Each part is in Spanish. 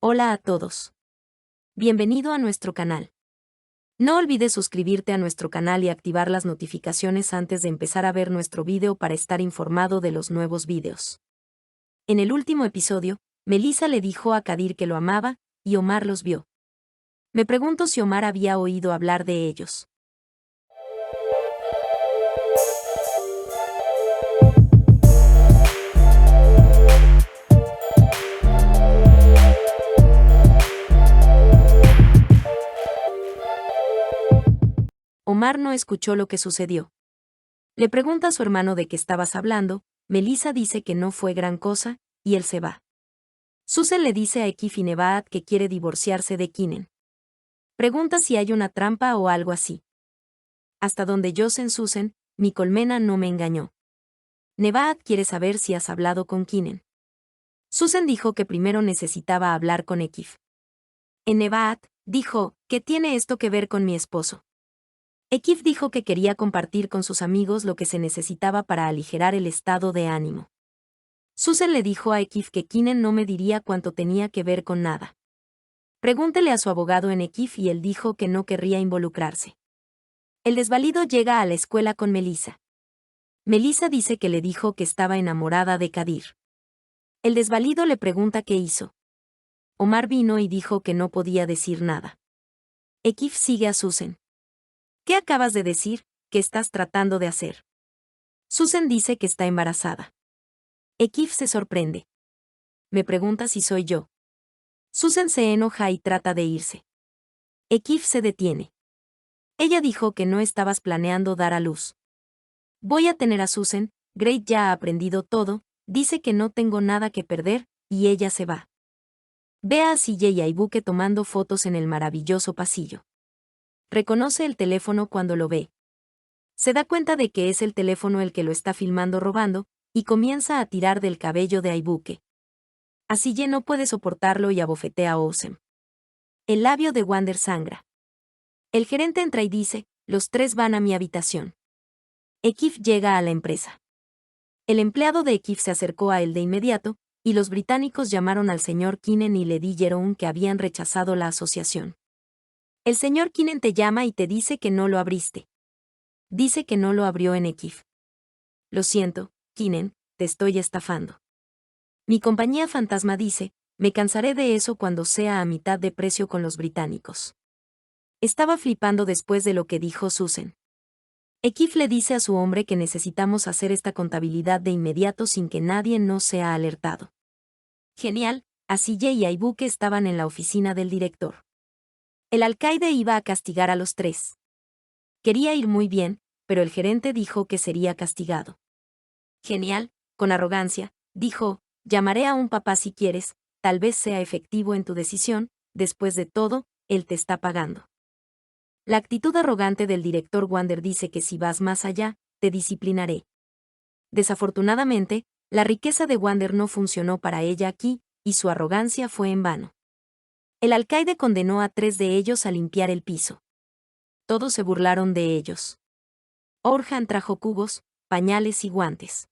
Hola a todos. Bienvenido a nuestro canal. No olvides suscribirte a nuestro canal y activar las notificaciones antes de empezar a ver nuestro video para estar informado de los nuevos videos. En el último episodio, Melissa le dijo a Kadir que lo amaba, y Omar los vio. Me pregunto si Omar había oído hablar de ellos. Omar no escuchó lo que sucedió. Le pregunta a su hermano de qué estabas hablando, Melissa dice que no fue gran cosa, y él se va. Susan le dice a Ekif y Nebahat que quiere divorciarse de Kinen. Pregunta si hay una trampa o algo así. Hasta donde yo sé en Susan, mi colmena no me engañó. Nebahat quiere saber si has hablado con Kinen. Susan dijo que primero necesitaba hablar con Ekif. En Nebahat, dijo, ¿qué tiene esto que ver con mi esposo? Ekif dijo que quería compartir con sus amigos lo que se necesitaba para aligerar el estado de ánimo. Susan le dijo a Ekif que Kinen no me diría cuánto tenía que ver con nada. Pregúntele a su abogado en Ekif y él dijo que no querría involucrarse. El desvalido llega a la escuela con Melissa. Melissa dice que le dijo que estaba enamorada de Kadir. El desvalido le pregunta qué hizo. Omar vino y dijo que no podía decir nada. Ekif sigue a Susan. ¿Qué acabas de decir? ¿Qué estás tratando de hacer? Susan dice que está embarazada. Ekif se sorprende. Me pregunta si soy yo. Susan se enoja y trata de irse. Ekif se detiene. Ella dijo que no estabas planeando dar a luz. Voy a tener a Susan, Great ya ha aprendido todo, dice que no tengo nada que perder, y ella se va. Ve a CJ y Aibuke tomando fotos en el maravilloso pasillo. Reconoce el teléfono cuando lo ve. Se da cuenta de que es el teléfono el que lo está filmando robando, y comienza a tirar del cabello de Aibuke. CJ no puede soportarlo y abofetea a Osem. El labio de Wander sangra. El gerente entra y dice, los tres van a mi habitación. Ekif llega a la empresa. El empleado de Ekif se acercó a él de inmediato, y los británicos llamaron al señor Kinen y le dijeron que habían rechazado la asociación. El señor Kinen te llama y te dice que no lo abriste. Dice que no lo abrió en Ekif. Lo siento, Kinen, te estoy estafando. Mi compañía fantasma dice, me cansaré de eso cuando sea a mitad de precio con los británicos. Estaba flipando después de lo que dijo Susan. Ekif le dice a su hombre que necesitamos hacer esta contabilidad de inmediato sin que nadie nos sea alertado. Genial, CJ y Aibuke estaban en la oficina del director. El alcaide iba a castigar a los tres. Quería ir muy bien, pero el gerente dijo que sería castigado. Genial, con arrogancia, dijo, llamaré a un papá si quieres, tal vez sea efectivo en tu decisión, después de todo, él te está pagando. La actitud arrogante del director Wander dice que si vas más allá, te disciplinaré. Desafortunadamente, la riqueza de Wander no funcionó para ella aquí, y su arrogancia fue en vano. El alcaide condenó a 3 de ellos a limpiar el piso. Todos se burlaron de ellos. Orhan trajo cubos, pañales y guantes.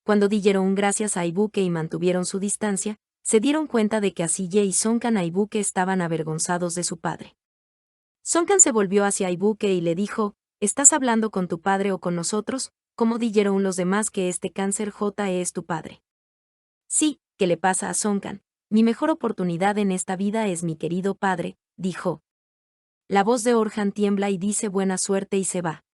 Cuando dijeron gracias a Aibuke y mantuvieron su distancia, se dieron cuenta de que CJ y Sonkan Aibuke estaban avergonzados de su padre. Sonkan se volvió hacia Aibuke y le dijo, ¿estás hablando con tu padre o con nosotros? ¿Cómo dijeron los demás que este cáncer J es tu padre? Sí, ¿qué le pasa a Sonkan? Mi mejor oportunidad en esta vida es mi querido padre, dijo. La voz de Orhan tiembla y dice buena suerte y se va.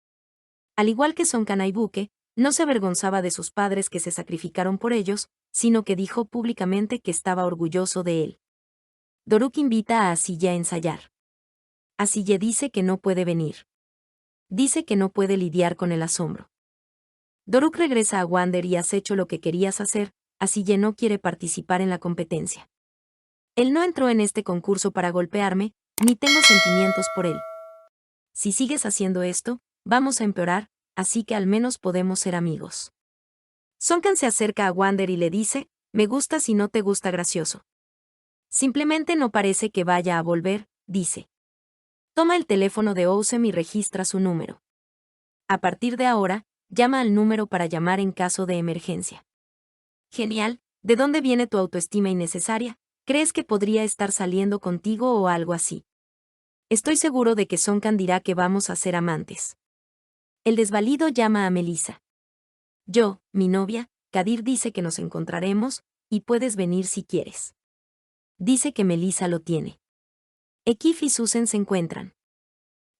Al igual que Sonkan Aibuke, no se avergonzaba de sus padres que se sacrificaron por ellos, sino que dijo públicamente que estaba orgulloso de él. Doruk invita a CJ a ensayar. CJ dice que no puede venir. Dice que no puede lidiar con el asombro. Doruk regresa a Wander y has hecho lo que querías hacer, CJ no quiere participar en la competencia. Él no entró en este concurso para golpearme, ni tengo sentimientos por él. Si sigues haciendo esto, vamos a empeorar, así que al menos podemos ser amigos. Sonkan se acerca a Wander y le dice, me gusta si no te gusta gracioso. Simplemente no parece que vaya a volver, dice. Toma el teléfono de Osem y registra su número. A partir de ahora, llama al número para llamar en caso de emergencia. Genial, ¿de dónde viene tu autoestima innecesaria? ¿Crees que podría estar saliendo contigo o algo así? Estoy seguro de que Sonkan dirá que vamos a ser amantes. El desvalido llama a Melissa. Yo, mi novia, Kadir dice que nos encontraremos, y puedes venir si quieres. Dice que Melissa lo tiene. Ekif y Susan se encuentran.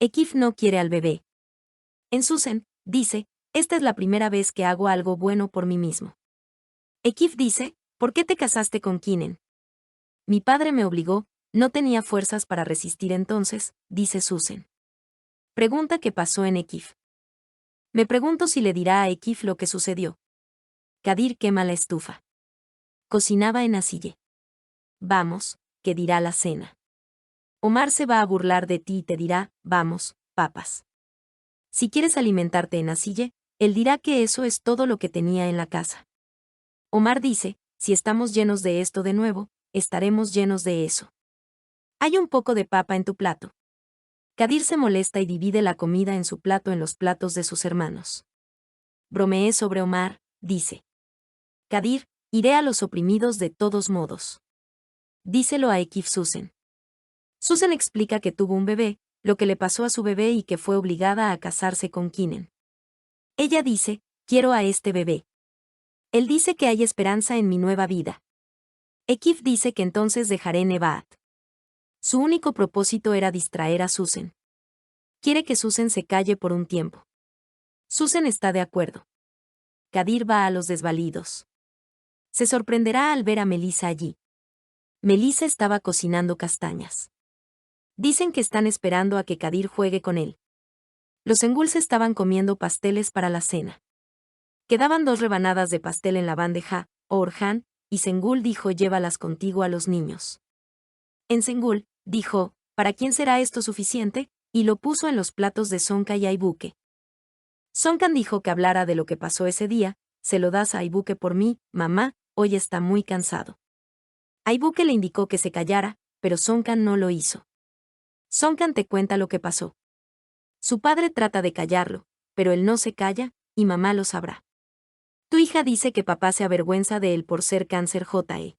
Ekif no quiere al bebé. En Susan, dice, esta es la primera vez que hago algo bueno por mí mismo. Ekif dice, ¿por qué te casaste con Kinen? Mi padre me obligó, no tenía fuerzas para resistir entonces, dice Susan. Pregunta qué pasó en Ekif. Me pregunto si le dirá a Ekif lo que sucedió. Kadir quema la estufa. Cocinaba en Asille. Vamos, que dirá la cena. Omar se va a burlar de ti y te dirá, vamos, papas. Si quieres alimentarte en Asille, él dirá que eso es todo lo que tenía en la casa. Omar dice, si estamos llenos de esto de nuevo, estaremos llenos de eso. Hay un poco de papa en tu plato. Kadir se molesta y divide la comida en su plato en los platos de sus hermanos. Bromeé sobre Omar, dice. Kadir, iré a los oprimidos de todos modos. Díselo a Ekif Susan. Susan explica que tuvo un bebé, lo que le pasó a su bebé y que fue obligada a casarse con Kinen. Ella dice, quiero a este bebé. Él dice que hay esperanza en mi nueva vida. Ekif dice que entonces dejaré Nebaat. Su único propósito era distraer a Susan. Quiere que Susan se calle por un tiempo. Susan está de acuerdo. Kadir va a los desvalidos. Se sorprenderá al ver a Melissa allí. Melissa estaba cocinando castañas. Dicen que están esperando a que Kadir juegue con él. Los Engul's estaban comiendo pasteles para la cena. Quedaban 2 rebanadas de pastel en la bandeja, Orhan, y Sengul dijo llévalas contigo a los niños. En Sengul, dijo, ¿para quién será esto suficiente? Y lo puso en los platos de Sonka y Aibuke. Sonkan dijo que hablara de lo que pasó ese día, se lo das a Aibuke por mí, mamá, hoy está muy cansado. Aibuke le indicó que se callara, pero Sonkan no lo hizo. Sonkan te cuenta lo que pasó. Su padre trata de callarlo, pero él no se calla, y mamá lo sabrá. Tu hija dice que papá se avergüenza de él por ser cáncer JE.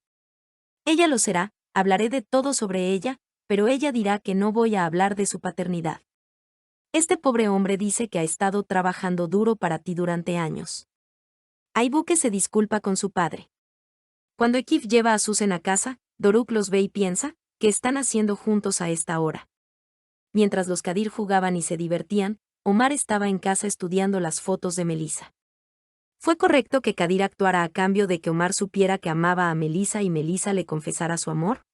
Ella lo será, hablaré de todo sobre ella, pero ella dirá que no voy a hablar de su paternidad. Este pobre hombre dice que ha estado trabajando duro para ti durante años. Aibuke se disculpa con su padre. Cuando Ekif lleva a Susan a casa, Doruk los ve y piensa, ¿qué están haciendo juntos a esta hora? Mientras los Kadir jugaban y se divertían, Omar estaba en casa estudiando las fotos de Melissa. ¿Fue correcto que Kadir actuara a cambio de que Omar supiera que amaba a Melissa y Melissa le confesara su amor?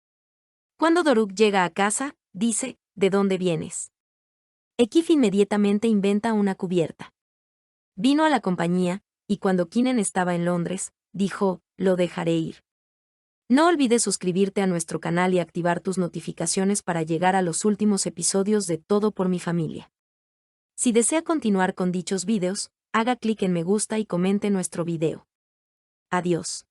Cuando Doruk llega a casa, dice, ¿de dónde vienes? Ekif inmediatamente inventa una cubierta. Vino a la compañía, y cuando Kinen estaba en Londres, dijo, lo dejaré ir. No olvides suscribirte a nuestro canal y activar tus notificaciones para llegar a los últimos episodios de Todo por mi familia. Si desea continuar con dichos videos, haga clic en me gusta y comente nuestro video. Adiós.